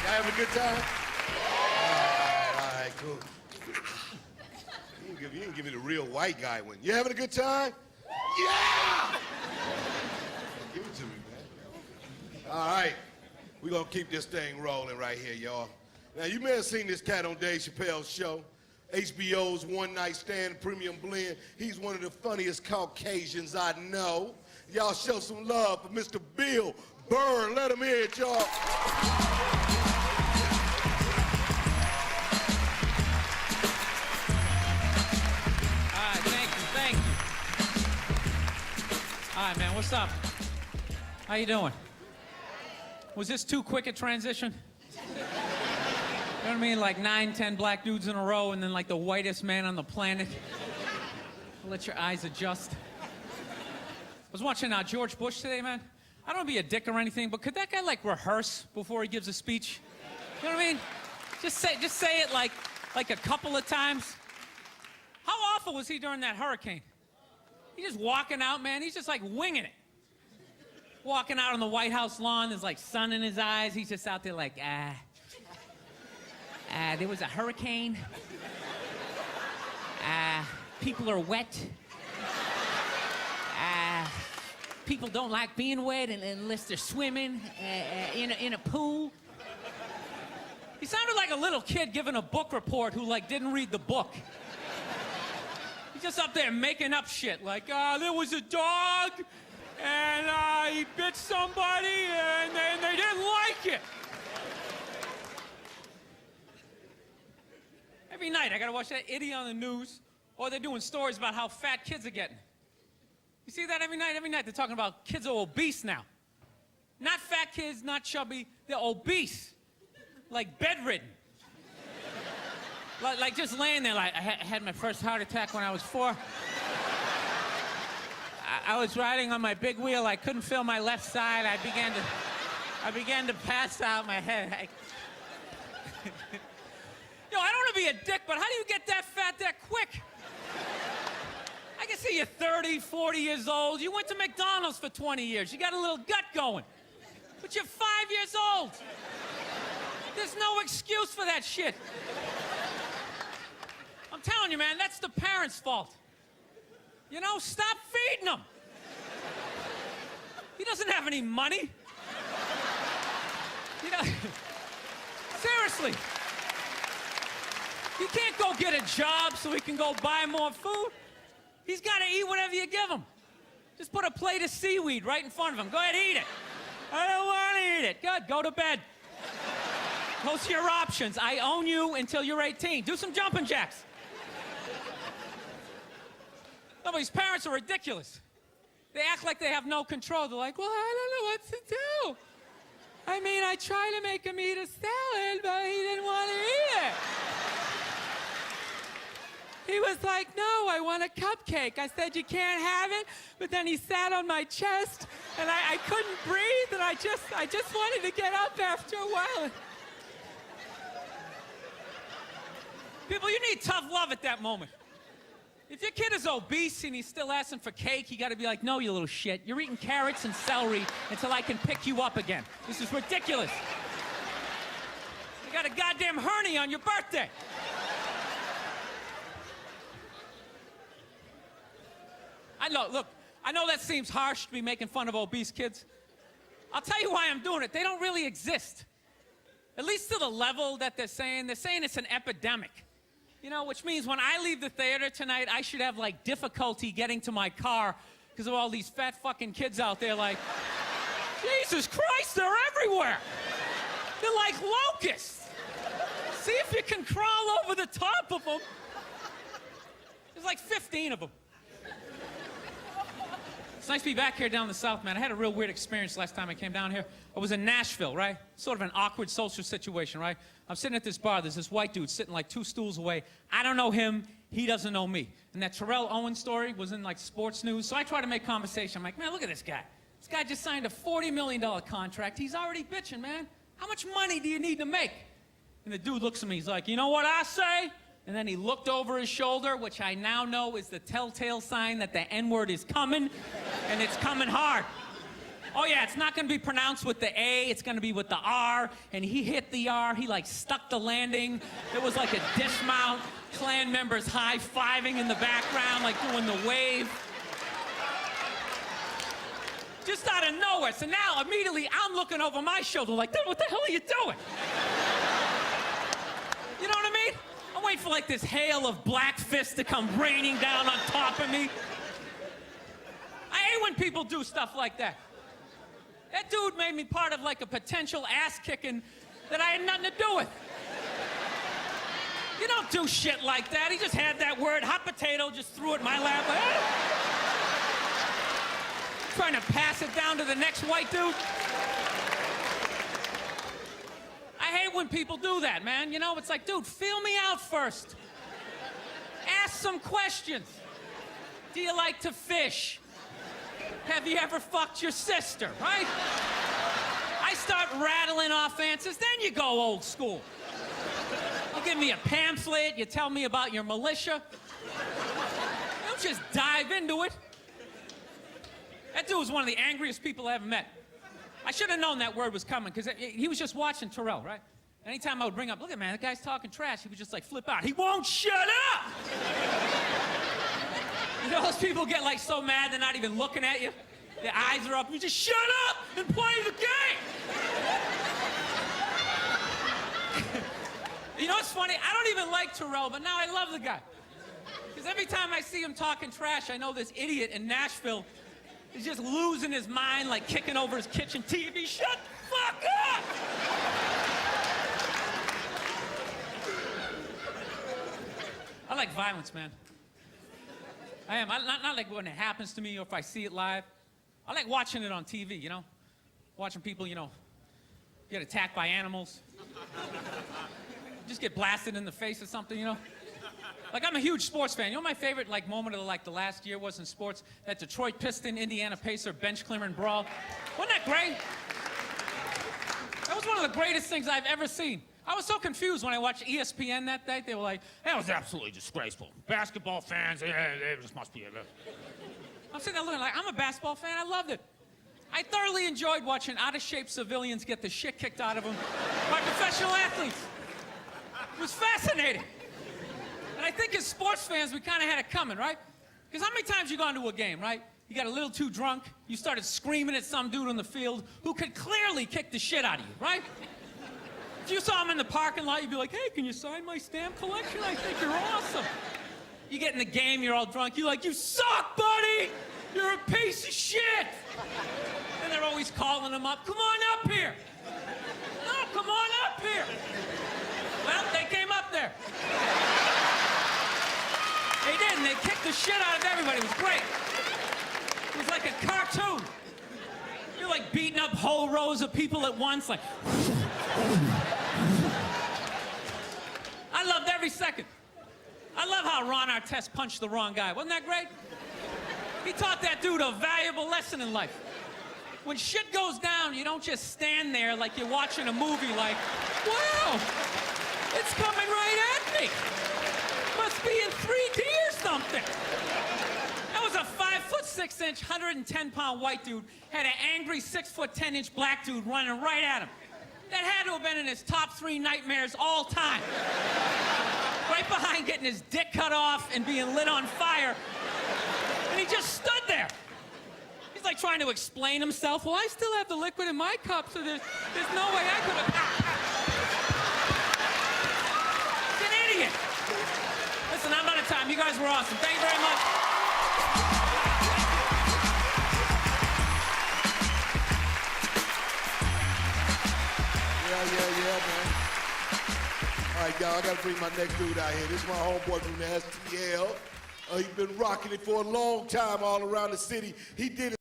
Having a good time? All right, cool. You didn't give me the real white guy one. You having a good time? Yeah! Give it to me, man. All right, we're gonna keep this thing rolling right here, y'all. Now, you may have seen this cat on Dave Chappelle's show, HBO's One Night Stand Premium Blend. He's one of the funniest Caucasians I know. Y'all show some love for Mr. Bill Burr. Let him hear it, y'all. All right, thank you. All right, man, what's up? How you doing? Was this too quick a transition? You know what I mean? Like 9, 10 black dudes in a row and then like the whitest man on the planet. Let your eyes adjust. I was watching George Bush today, man. I don't want to be a dick or anything, but could that guy like rehearse before he gives a speech? You know what I mean? Just say it like a couple of times. How awful was he during that hurricane? He's just walking out, man. He's just like winging it. Walking out on the White House lawn, there's like sun in his eyes. He's just out there like, there was a hurricane. People are wet. People don't like being wet unless they're swimming in a pool. He sounded like a little kid giving a book report who like didn't read the book. He's just up there making up shit like, there was a dog and he bit somebody and they didn't like it. Every night I gotta watch that idiot on the news, or they're doing stories about how fat kids are getting. You see that every night? Every night they're talking about kids are obese now. Not fat kids, not chubby, they're obese. Like bedridden. Like just laying there like, I had my first heart attack when I was 4. I was riding on my big wheel, I couldn't feel my left side, I began to pass out my head. Yo, I don't want to be a dick, but how do you get that fat that quick? I can see you're 30, 40 years old. You went to McDonald's for 20 years. You got a little gut going. But you're 5 years old. There's no excuse for that shit. I'm telling you, man, that's the parents' fault. You know, stop feeding him. He doesn't have any money. You know, seriously. You can't go get a job so he can go buy more food. He's got to eat whatever you give him. Just put a plate of seaweed right in front of him. Go ahead, eat it. I don't want to eat it. Good, go to bed. Those are your options. I own you until you're 18. Do some jumping jacks. No, but these parents are ridiculous. They act like they have no control. They're like, well, I don't know what to do. I mean, I tried to make him eat a salad, but he didn't want to eat it. He was like, no, I want a cupcake. I said, you can't have it. But then he sat on my chest, and I couldn't breathe, and I just wanted to get up after a while. People, you need tough love at that moment. If your kid is obese and he's still asking for cake, you gotta be like, no, you little shit. You're eating carrots and celery until I can pick you up again. This is ridiculous. You got a goddamn hernia on your birthday. I know that seems harsh to be making fun of obese kids. I'll tell you why I'm doing it. They don't really exist. At least to the level that they're saying it's an epidemic. You know, which means when I leave the theater tonight, I should have, like, difficulty getting to my car because of all these fat fucking kids out there like, Jesus Christ, they're everywhere. They're like locusts. See if you can crawl over the top of them. There's like 15 of them. It's nice to be back here down in the South, man. I had a real weird experience last time I came down here. I was in Nashville, right? Sort of an awkward social situation, right? I'm sitting at this bar. There's this white dude sitting like 2 stools away. I don't know him. He doesn't know me. And that Terrell Owens story was in like sports news. So I try to make conversation. I'm like, man, look at this guy. This guy just signed a $40 million contract. He's already bitching, man. How much money do you need to make? And the dude looks at me. He's like, you know what I say? And then he looked over his shoulder, which I now know is the telltale sign that the N-word is coming, and it's coming hard. Oh, yeah, it's not going to be pronounced with the A. It's going to be with the R. And he hit the R. He, like, stuck the landing. There was, like, a dismount. Clan members high-fiving in the background, like, doing the wave. Just out of nowhere. So now, immediately, I'm looking over my shoulder like, dude, what the hell are you doing? You know what I mean? I'm waiting for, like, this hail of black fists to come raining down on top of me. I hate when people do stuff like that. That dude made me part of, like, a potential ass-kicking that I had nothing to do with. You don't do shit like that. He just had that word, hot potato, just threw it in my lap. Trying to pass it down to the next white dude. I hate when people do that, man. You know, it's like, dude, feel me out first. Ask some questions. Do you like to fish? Have you ever fucked your sister, right? I start rattling off answers, then you go old school. You give me a pamphlet, you tell me about your militia. Don't just dive into it. That dude was one of the angriest people I ever met. I should have known that word was coming, because he was just watching Terrell, right? Anytime I would bring up, look at man, that guy's talking trash, he would just like flip out. He won't shut up! You know those people get like so mad they're not even looking at you? Their eyes are up, you just shut up and play the game! You know what's funny? I don't even like Terrell, but now I love the guy. Because every time I see him talking trash, I know this idiot in Nashville is just losing his mind, like kicking over his kitchen TV. Shut the fuck up! I like violence, man. I am. Not like when it happens to me or if I see it live. I like watching it on TV, you know? Watching people, you know, get attacked by animals. Just get blasted in the face or something, you know? Like, I'm a huge sports fan. You know my favorite, like, moment of, like, the last year was in sports? That Detroit Piston, Indiana Pacer bench clearing brawl. Wasn't that great? That was one of the greatest things I've ever seen. I was so confused when I watched ESPN that day. They were like, that was absolutely disgraceful. Basketball fans, they just must be... I'm sitting there looking like, I'm a basketball fan. I loved it. I thoroughly enjoyed watching out-of-shape civilians get the shit kicked out of them by professional athletes. It was fascinating. And I think as sports fans, we kind of had it coming, right? Because how many times you gone to a game, right? You got a little too drunk, you started screaming at some dude on the field who could clearly kick the shit out of you, right? If you saw him in the parking lot, you'd be like, hey, can you sign my stamp collection? I think you're awesome. You get in the game, you're all drunk, you're like, you suck, buddy! You're a piece of shit! And they're always calling him up, come on up here! No, come on up here! Well, they came up there. They did, and they kicked the shit out of everybody. It was great. It was like a cartoon. You're like beating up whole rows of people at once, like... I loved every second. I love how Ron Artest punched the wrong guy. Wasn't that great? He taught that dude a valuable lesson in life. When shit goes down, you don't just stand there like you're watching a movie like, wow, it's coming right at me. Must be in 3D or something. That was a 5'6", 110-pound white dude, had an angry 6'10" black dude running right at him. That had to have been in his top 3 nightmares all time. Right behind getting his dick cut off and being lit on fire. And he just stood there. He's like trying to explain himself. Well, I still have the liquid in my cup, so there's no way I could have... He's an idiot. Listen, I'm out of time. You guys were awesome. Thank you very much. Yeah, man. All right, y'all, I gotta bring my next dude out here. This is my homeboy from the STL. He's been rocking it for a long time all around the city. He did it.